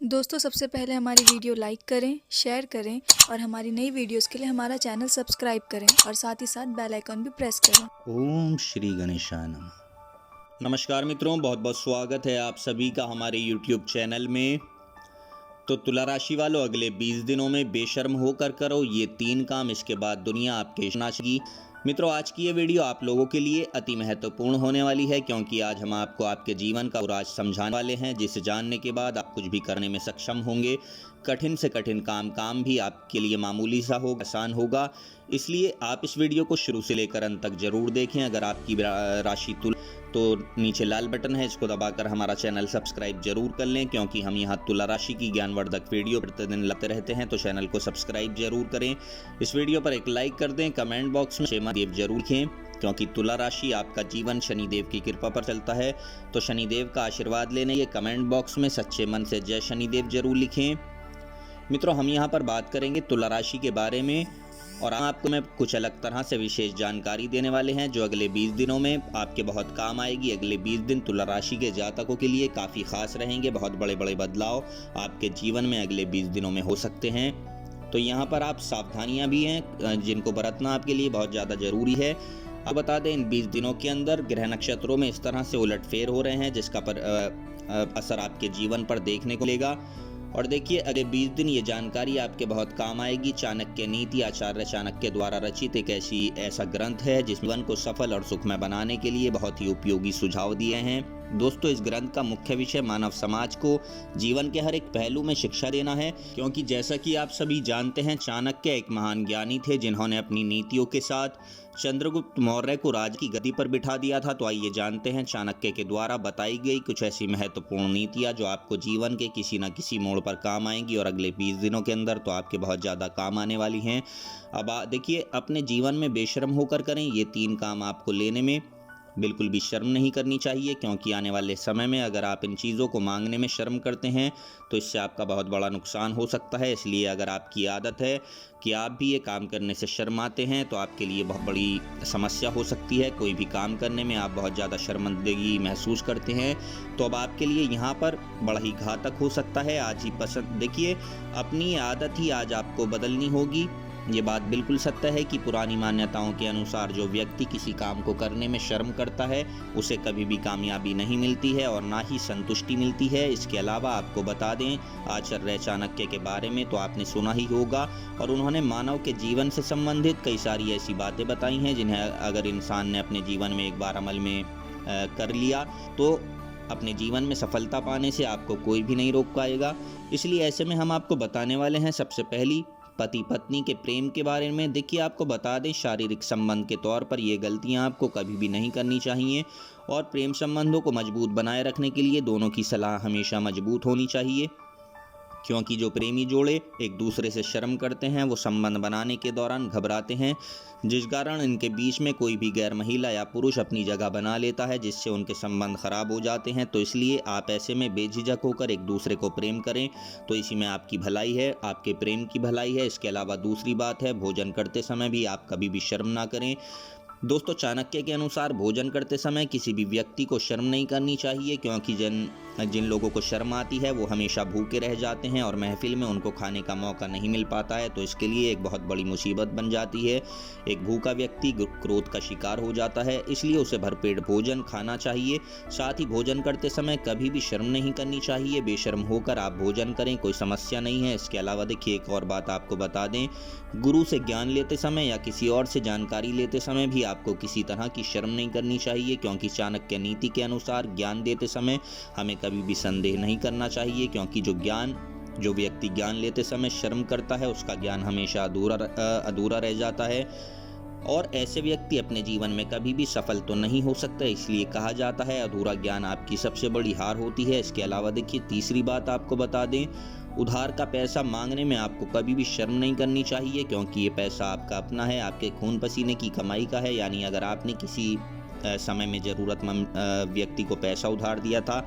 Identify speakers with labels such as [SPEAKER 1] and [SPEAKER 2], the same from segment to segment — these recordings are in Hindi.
[SPEAKER 1] दोस्तों सबसे पहले हमारी वीडियो लाइक करें, शेयर करें और हमारी नई वीडियोस के लिए हमारा चैनल सब्सक्राइब करें और साथ ही साथ बेल आइकन भी प्रेस करें।
[SPEAKER 2] ओम श्री गणेशाय नमः। नमस्कार मित्रों, बहुत बहुत स्वागत है आप सभी का हमारे YouTube चैनल में। तो तुला राशि वालों, अगले 20 दिनों में बेशर्म होकर करो ये 3 काम, इसके बाद दुनिया आपके नाचेगी। मित्रों, आज की ये वीडियो आप लोगों के लिए अति महत्वपूर्ण होने वाली है, क्योंकि आज हम आपको आपके जीवन का राज समझाने वाले हैं, जिसे जानने के बाद आप कुछ भी करने में सक्षम होंगे। कठिन से कठिन काम भी आपके लिए मामूली सा होगा, आसान होगा। इसलिए आप इस वीडियो को शुरू से लेकर अंत तक जरूर देखें। अगर आपकी राशि तुला तो नीचे लाल बटन है, इसको दबाकर हमारा चैनल सब्सक्राइब जरूर कर लें, क्योंकि हम यहाँ तुला राशि की ज्ञानवर्धक वीडियो प्रतिदिन लाते रहते हैं। तो चैनल को सब्सक्राइब जरूर करें, इस वीडियो पर एक लाइक कर दें, कमेंट बॉक्स में शनिदेव जरूर लिखें, क्योंकि तुला राशि आपका जीवन शनिदेव की कृपा पर चलता है। तो शनिदेव का आशीर्वाद लेने ये कमेंट बॉक्स में सच्चे मन से जय शनिदेव जरूर लिखें। मित्रों, हम यहाँ पर बात करेंगे तुला राशि के बारे में, और आपको मैं कुछ अलग तरह से विशेष जानकारी देने वाले हैं जो अगले 20 दिनों में आपके बहुत काम आएगी। अगले 20 दिन तुला राशि के जातकों के लिए काफ़ी खास रहेंगे। बहुत बड़े बड़े बदलाव आपके जीवन में अगले 20 दिनों में हो सकते हैं। तो यहाँ पर आप सावधानियाँ भी हैं जिनको बरतना आपके लिए बहुत ज़्यादा ज़रूरी है। अब बता दें, इन 20 दिनों के अंदर ग्रह नक्षत्रों में इस तरह से उलटफेर हो रहे हैं जिसका असर आपके जीवन पर देखने को मिलेगा। और देखिए, अगले 20 दिन ये जानकारी आपके बहुत काम आएगी। चाणक्य नीति आचार्य चाणक्य द्वारा रचित एक ऐसा ग्रंथ है जिस जीवन को सफल और सुखमय बनाने के लिए बहुत ही उपयोगी सुझाव दिए हैं। दोस्तों, इस ग्रंथ का मुख्य विषय मानव समाज को जीवन के हर एक पहलू में शिक्षा देना है, क्योंकि जैसा कि आप सभी जानते हैं, चाणक्य एक महान ज्ञानी थे जिन्होंने अपनी नीतियों के साथ चंद्रगुप्त मौर्य को राज की गद्दी पर बिठा दिया था। तो आइए जानते हैं चाणक्य के द्वारा बताई गई कुछ ऐसी महत्वपूर्ण नीतियां जो आपको जीवन के किसी न किसी मोड़ पर काम आएंगी, और अगले 20 दिनों के अंदर तो आपके बहुत ज़्यादा काम आने वाली हैं। अब देखिए, अपने जीवन में बेशर्म होकर करें ये 3 काम। आपको लेने में बिल्कुल भी शर्म नहीं करनी चाहिए, क्योंकि आने वाले समय में अगर आप इन चीज़ों को मांगने में शर्म करते हैं तो इससे आपका बहुत बड़ा नुकसान हो सकता है। इसलिए अगर आपकी आदत है कि आप भी ये काम करने से शर्माते हैं तो आपके लिए बहुत बड़ी समस्या हो सकती है। कोई भी काम करने में आप बहुत ज़्यादा शर्मिंदगी महसूस करते हैं तो अब आपके लिए यहाँ पर बड़ा ही घातक हो सकता है। आज ही पसंद देखिए, अपनी आदत ही आज आपको बदलनी होगी। ये बात बिल्कुल सत्य है कि पुरानी मान्यताओं के अनुसार जो व्यक्ति किसी काम को करने में शर्म करता है उसे कभी भी कामयाबी नहीं मिलती है और ना ही संतुष्टि मिलती है। इसके अलावा आपको बता दें, आचार्य चाणक्य के बारे में तो आपने सुना ही होगा, और उन्होंने मानव के जीवन से संबंधित कई सारी ऐसी बातें बताई हैं जिन्हें अगर इंसान ने अपने जीवन में एक बार अमल में कर लिया तो अपने जीवन में सफलता पाने से आपको कोई भी नहीं रोक पाएगा। इसलिए ऐसे में हम आपको बताने वाले हैं सबसे पहली पति पत्नी के प्रेम के बारे में। देखिए, आपको बता दें, शारीरिक संबंध के तौर पर ये गलतियां आपको कभी भी नहीं करनी चाहिए, और प्रेम संबंधों को मजबूत बनाए रखने के लिए दोनों की सलाह हमेशा मजबूत होनी चाहिए, क्योंकि जो प्रेमी जोड़े एक दूसरे से शर्म करते हैं वो संबंध बनाने के दौरान घबराते हैं, जिस कारण इनके बीच में कोई भी गैर महिला या पुरुष अपनी जगह बना लेता है, जिससे उनके संबंध खराब हो जाते हैं। तो इसलिए आप ऐसे में बेझिझक होकर एक दूसरे को प्रेम करें, तो इसी में आपकी भलाई है, आपके प्रेम की भलाई है। इसके अलावा दूसरी बात है, भोजन करते समय भी आप कभी भी शर्म ना करें। दोस्तों, चाणक्य के अनुसार भोजन करते समय किसी भी व्यक्ति को शर्म नहीं करनी चाहिए, क्योंकि जिन लोगों को शर्म आती है वो हमेशा भूखे रह जाते हैं और महफिल में उनको खाने का मौका नहीं मिल पाता है। तो इसके लिए एक बहुत बड़ी मुसीबत बन जाती है। एक भूखा व्यक्ति क्रोध का शिकार हो जाता है, इसलिए उसे भरपेट भोजन खाना चाहिए। साथ ही भोजन करते समय कभी भी शर्म नहीं करनी चाहिए। बेशर्म होकर आप भोजन करें, कोई समस्या नहीं है। इसके अलावा देखिए, एक और बात आपको बता दें, गुरु से ज्ञान लेते समय या किसी और से जानकारी लेते समय भी आपको किसी तरह की शर्म नहीं करनी चाहिए, क्योंकि चाणक्य नीति के अनुसार ज्ञान देते समय हमें कभी भी संदेह नहीं करना चाहिए, क्योंकि जो व्यक्ति ज्ञान लेते समय शर्म करता है उसका ज्ञान हमेशा अधूरा रह जाता है, और ऐसे व्यक्ति अपने जीवन में कभी भी सफल तो नहीं हो सकता। इसलिए कहा जाता है, अधूरा ज्ञान आपकी सबसे बड़ी हार होती है। इसके अलावा देखिए, तीसरी बात आपको बता दें, उधार का पैसा मांगने में आपको कभी भी शर्म नहीं करनी चाहिए, क्योंकि ये पैसा आपका अपना है, आपके खून पसीने की कमाई का है। यानी अगर आपने किसी समय में ज़रूरतमंद व्यक्ति को पैसा उधार दिया था,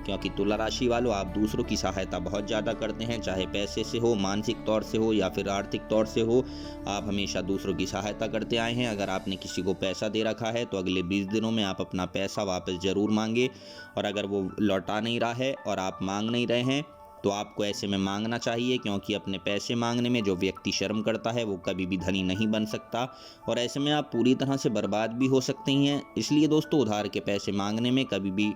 [SPEAKER 2] क्योंकि तुला राशि वालों, आप दूसरों की सहायता बहुत ज़्यादा करते हैं, चाहे पैसे से हो, मानसिक तौर से हो या फिर आर्थिक तौर से हो, आप हमेशा दूसरों की सहायता करते आए हैं। अगर आपने किसी को पैसा दे रखा है तो अगले 20 दिनों में आप अपना पैसा वापस ज़रूर मांगे, और अगर वो लौटा नहीं रहा है और आप मांग नहीं रहे हैं तो आपको ऐसे में मांगना चाहिए, क्योंकि अपने पैसे मांगने में जो व्यक्ति शर्म करता है वो कभी भी धनी नहीं बन सकता और ऐसे में आप पूरी तरह से बर्बाद भी हो सकते हैं। इसलिए दोस्तों, उधार के पैसे मांगने में कभी भी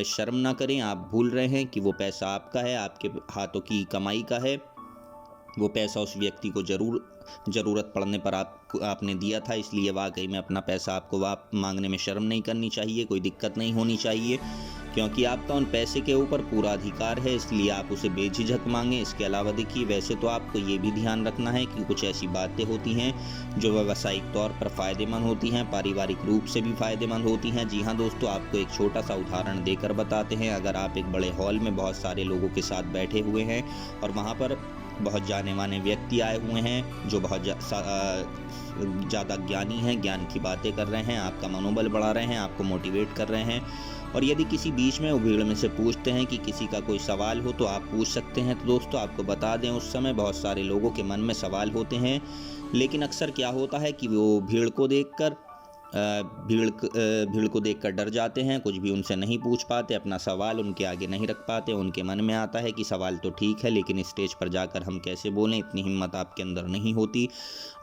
[SPEAKER 2] शर्म ना करें। आप भूल रहे हैं कि वो पैसा आपका है, आपके हाथों की कमाई का है। वो पैसा उस व्यक्ति को ज़रूरत पड़ने पर आपने दिया था, इसलिए वाकई में अपना पैसा आपको मांगने में शर्म नहीं करनी चाहिए, कोई दिक्कत नहीं होनी चाहिए, क्योंकि आपका उन पैसे के ऊपर पूरा अधिकार है, इसलिए आप उसे बेझिझक मांगें। इसके अलावा देखिए, वैसे तो आपको ये भी ध्यान रखना है कि कुछ ऐसी बातें होती हैं जो व्यावसायिक तौर पर फ़ायदेमंद होती हैं, पारिवारिक रूप से भी फ़ायदेमंद होती हैं। जी हाँ दोस्तों, आपको एक छोटा सा उदाहरण देकर बताते हैं। अगर आप एक बड़े हॉल में बहुत सारे लोगों के साथ बैठे हुए हैं और वहाँ पर बहुत जाने माने व्यक्ति आए हुए हैं जो बहुत ज़्यादा ज्ञानी हैं, ज्ञान की बातें कर रहे हैं, आपका मनोबल बढ़ा रहे हैं, आपको मोटिवेट कर रहे हैं, और यदि किसी बीच में भीड़ में से पूछते हैं कि किसी का कोई सवाल हो तो आप पूछ सकते हैं। तो दोस्तों, आपको बता दें, उस समय बहुत सारे लोगों के मन में सवाल होते हैं, लेकिन अक्सर क्या होता है कि वो भीड़ को देखकर डर जाते हैं, कुछ भी उनसे नहीं पूछ पाते, अपना सवाल उनके आगे नहीं रख पाते। उनके मन में आता है कि सवाल तो ठीक है, लेकिन स्टेज पर जाकर हम कैसे बोलें, इतनी हिम्मत आपके अंदर नहीं होती।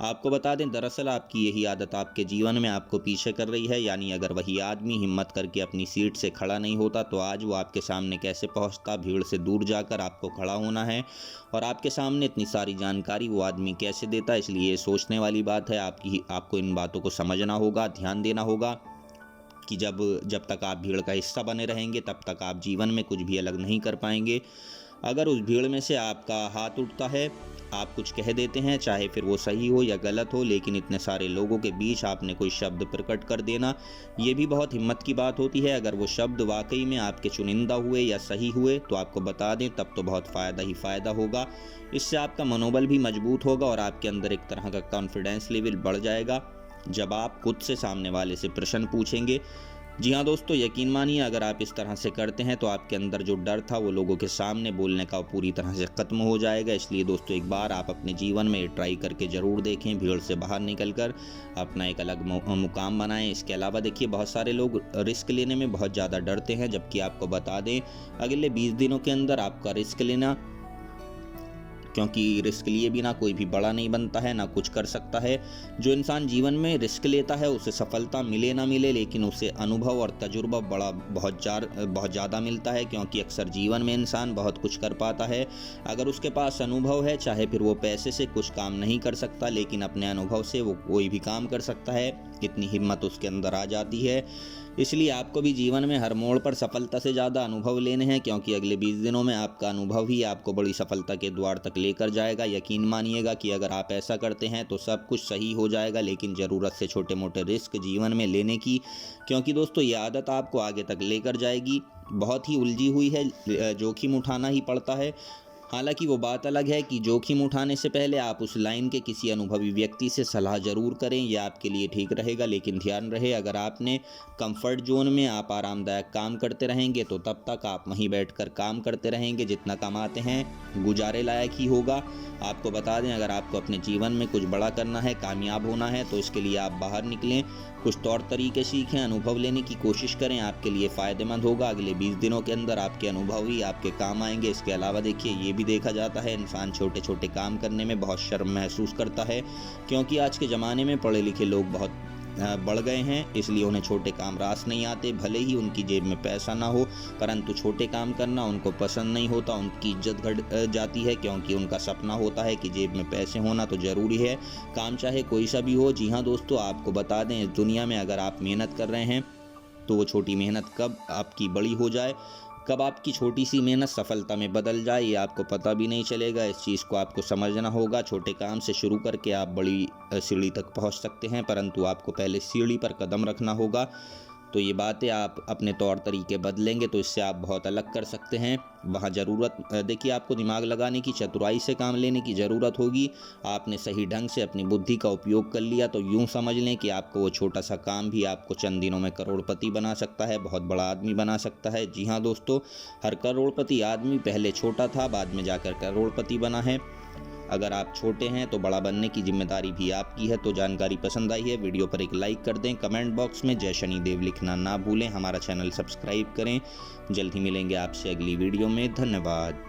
[SPEAKER 2] आपको बता दें, दरअसल आपकी यही आदत आपके जीवन में आपको पीछे कर रही है। यानी अगर वही आदमी हिम्मत करके अपनी सीट से खड़ा नहीं होता तो आज वो आपके सामने कैसे पहुंचता। भीड़ से दूर जाकर आपको खड़ा होना है और आपके सामने इतनी सारी जानकारी वो आदमी कैसे देता। इसलिए ये सोचने वाली बात है। आपको इन बातों को समझना होगा, ध्यान देना होगा कि जब तक आप भीड़ का हिस्सा बने रहेंगे तब तक आप जीवन में कुछ भी अलग नहीं कर पाएंगे। अगर उस भीड़ में से आपका हाथ उठता है, आप कुछ कह देते हैं, चाहे फिर वो सही हो या गलत हो, लेकिन इतने सारे लोगों के बीच आपने कोई शब्द प्रकट कर देना, ये भी बहुत हिम्मत की बात होती है। अगर वो शब्द वाकई में आपके चुनिंदा हुए या सही हुए तो आपको बता दें, तब तो बहुत फ़ायदा ही फ़ायदा होगा। इससे आपका मनोबल भी मजबूत होगा और आपके अंदर एक तरह का कॉन्फिडेंस लेवल बढ़ जाएगा जब आप खुद से सामने वाले से प्रश्न पूछेंगे। जी हाँ दोस्तों, यकीन मानिए, अगर आप इस तरह से करते हैं तो आपके अंदर जो डर था वो लोगों के सामने बोलने का पूरी तरह से ख़त्म हो जाएगा। इसलिए दोस्तों, एक बार आप अपने जीवन में ट्राई करके ज़रूर देखें, भीड़ से बाहर निकलकर अपना एक अलग मुकाम बनाएं। इसके अलावा देखिए, बहुत सारे लोग रिस्क लेने में बहुत ज़्यादा डरते हैं, जबकि आपको बता दें, अगले 20 दिनों के अंदर आपका रिस्क लेना, क्योंकि रिस्क लिए बिना कोई भी बड़ा नहीं बनता है, ना कुछ कर सकता है। जो इंसान जीवन में रिस्क लेता है उसे सफलता मिले ना मिले, लेकिन उसे अनुभव और तजुर्बा बहुत ज़्यादा मिलता है, क्योंकि अक्सर जीवन में इंसान बहुत कुछ कर पाता है अगर उसके पास अनुभव है। चाहे फिर वो पैसे से कुछ काम नहीं कर सकता, लेकिन अपने अनुभव से वो कोई भी काम कर सकता है। कितनी हिम्मत उसके अंदर आ जाती है। इसलिए आपको भी जीवन में हर मोड़ पर सफलता से ज़्यादा अनुभव लेने हैं, क्योंकि अगले 20 दिनों में आपका अनुभव ही आपको बड़ी सफलता के द्वार तक लेकर जाएगा। यकीन मानिएगा कि अगर आप ऐसा करते हैं तो सब कुछ सही हो जाएगा, लेकिन ज़रूरत से छोटे मोटे रिस्क जीवन में लेने की, क्योंकि दोस्तों ये आदत आपको आगे तक लेकर जाएगी। बहुत ही उलझी हुई है, जोखिम उठाना ही पड़ता है। हालांकि वो बात अलग है कि जोखिम उठाने से पहले आप उस लाइन के किसी अनुभवी व्यक्ति से सलाह ज़रूर करें, यह आपके लिए ठीक रहेगा। लेकिन ध्यान रहे, अगर आपने कंफर्ट जोन में आप आरामदायक काम करते रहेंगे तो तब तक आप वहीं बैठकर काम करते रहेंगे। जितना कमाते हैं गुजारे लायक ही होगा। आपको बता दें, अगर आपको अपने जीवन में कुछ बड़ा करना है, कामयाब होना है, तो इसके लिए आप बाहर निकलें, कुछ तौर तरीके सीखें, अनुभव लेने की कोशिश करें, आपके लिए फ़ायदेमंद होगा। अगले 20 दिनों के अंदर आपके अनुभव ही आपके काम आएंगे। इसके अलावा देखिए, ये भी देखा जाता है, इंसान छोटे छोटे काम करने में बहुत शर्म महसूस करता है, क्योंकि आज के ज़माने में पढ़े लिखे लोग बहुत बढ़ गए हैं, इसलिए उन्हें छोटे काम रास नहीं आते। भले ही उनकी जेब में पैसा ना हो, परंतु छोटे काम करना उनको पसंद नहीं होता, उनकी इज्जत घट जाती है, क्योंकि उनका सपना होता है कि जेब में पैसे होना तो ज़रूरी है, काम चाहे कोई सा भी हो। जी हाँ दोस्तों, आपको बता दें, इस दुनिया में अगर आप मेहनत कर रहे हैं तो वो छोटी मेहनत कब आपकी बड़ी हो जाए, कब आपकी छोटी सी मेहनत सफलता में बदल जाए, ये आपको पता भी नहीं चलेगा। इस चीज़ को आपको समझना होगा। छोटे काम से शुरू करके आप बड़ी सीढ़ी तक पहुंच सकते हैं, परंतु आपको पहले सीढ़ी पर कदम रखना होगा। तो ये बातें आप अपने तौर तरीके बदलेंगे तो इससे आप बहुत अलग कर सकते हैं। वहाँ ज़रूरत देखिए, आपको दिमाग लगाने की, चतुराई से काम लेने की ज़रूरत होगी। आपने सही ढंग से अपनी बुद्धि का उपयोग कर लिया तो यूँ समझ लें कि आपको वो छोटा सा काम भी आपको चंद दिनों में करोड़पति बना सकता है, बहुत बड़ा आदमी बना सकता है। जी हाँ दोस्तों, हर करोड़पति आदमी पहले छोटा था, बाद में जाकर करोड़पति बना है। अगर आप छोटे हैं तो बड़ा बनने की जिम्मेदारी भी आपकी है। तो जानकारी पसंद आई है, वीडियो पर एक लाइक कर दें, कमेंट बॉक्स में जय शनिदेव लिखना ना भूलें, हमारा चैनल सब्सक्राइब करें। जल्द ही मिलेंगे आपसे अगली वीडियो में। धन्यवाद।